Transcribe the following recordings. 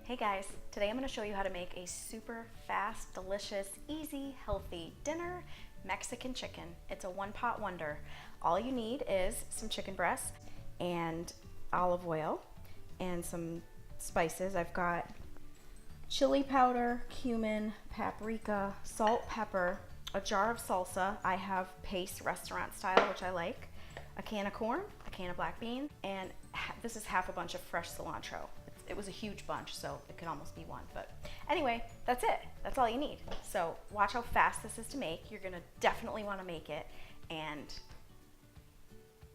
Hey guys, today I'm going to show you how to make a super fast, delicious, easy, healthy dinner Mexican chicken. It's a one-pot wonder. All you need is some chicken breast and olive oil and some spices. I've got chili powder, cumin, paprika, salt, pepper, a jar of salsa. I have paste restaurant style, which I like, a can of corn, a can of black beans, and this is half a bunch of fresh cilantro. It was a huge bunch, so it could almost be one. But anyway, that's it. That's all you need. So watch how fast this is to make. You're gonna definitely wanna make it, and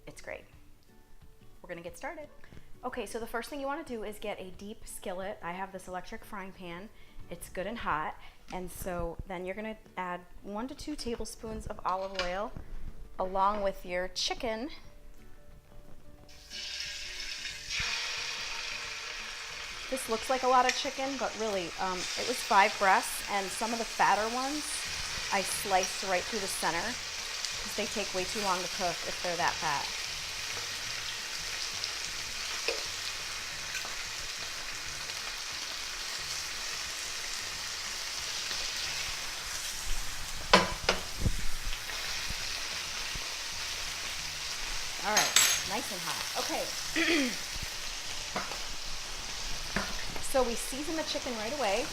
it's great. We're gonna get started. Okay, so the first thing you wanna do is get a deep skillet. I have this electric frying pan. It's good and hot. And so then you're gonna add 1 to 2 tablespoons of olive oil along with your chicken. This looks like a lot of chicken, but really, it was 5 breasts, and some of the fatter ones I sliced right through the center because they take way too long to cook if they're that fat. All right, nice and hot. Okay. So we season the chicken right away,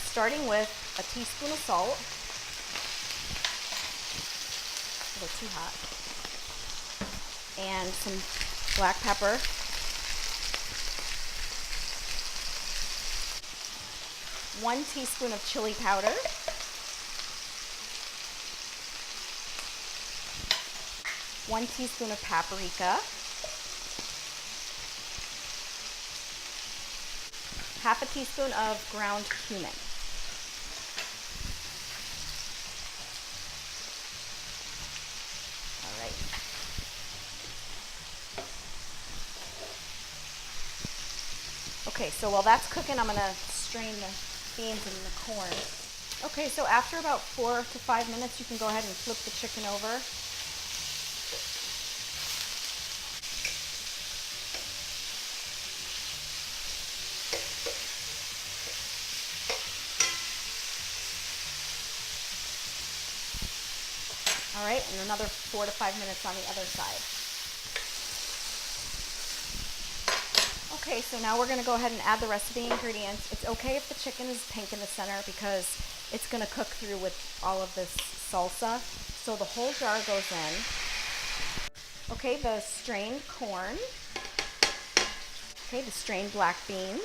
starting with a teaspoon of salt. A little too hot. And some black pepper. One teaspoon of chili powder. One teaspoon of paprika. Half a teaspoon of ground cumin. All right. Okay, so while that's cooking, I'm gonna strain the beans and the corn. Okay, so after about 4 to 5 minutes, you can go ahead and flip the chicken over. All right, and another 4 to 5 minutes on the other side. Okay, so now we're gonna go ahead and add the rest of the ingredients. It's okay if the chicken is pink in the center because it's gonna cook through with all of this salsa. So the whole jar goes in. Okay, the strained corn. Okay, the strained black beans.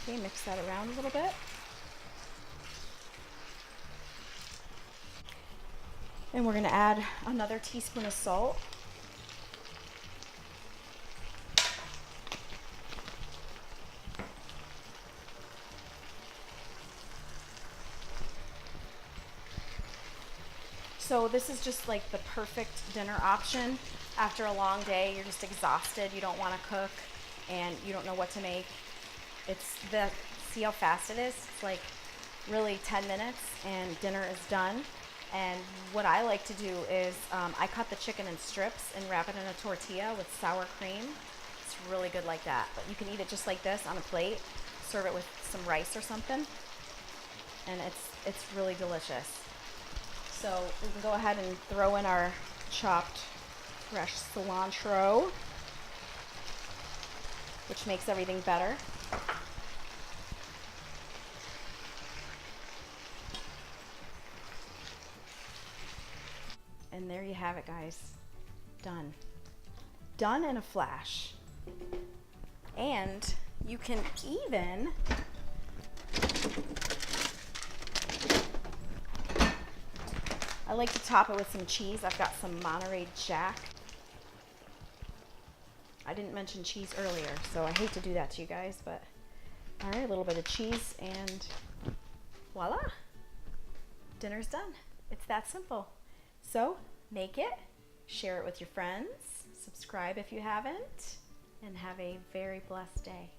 Okay, mix that around a little bit. And we're gonna add another teaspoon of salt. So this is just like the perfect dinner option. After a long day, you're just exhausted, you don't wanna cook, and you don't know what to make. See how fast it is? It's like really 10 minutes and dinner is done. And what I like to do is I cut the chicken in strips and wrap it in a tortilla with sour cream. It's really good like that. But you can eat it just like this on a plate, serve it with some rice or something, and it's really delicious. So we can go ahead and throw in our chopped fresh cilantro, which makes everything better. And there you have it, guys. Done. Done in a flash. And you can even I like to top it with some cheese. I've got some Monterey Jack. I didn't mention cheese earlier, so I hate to do that to you guys, but all right, a little bit of cheese and voila. Dinner's done. It's that simple. So make it, share it with your friends, subscribe if you haven't, and have a very blessed day.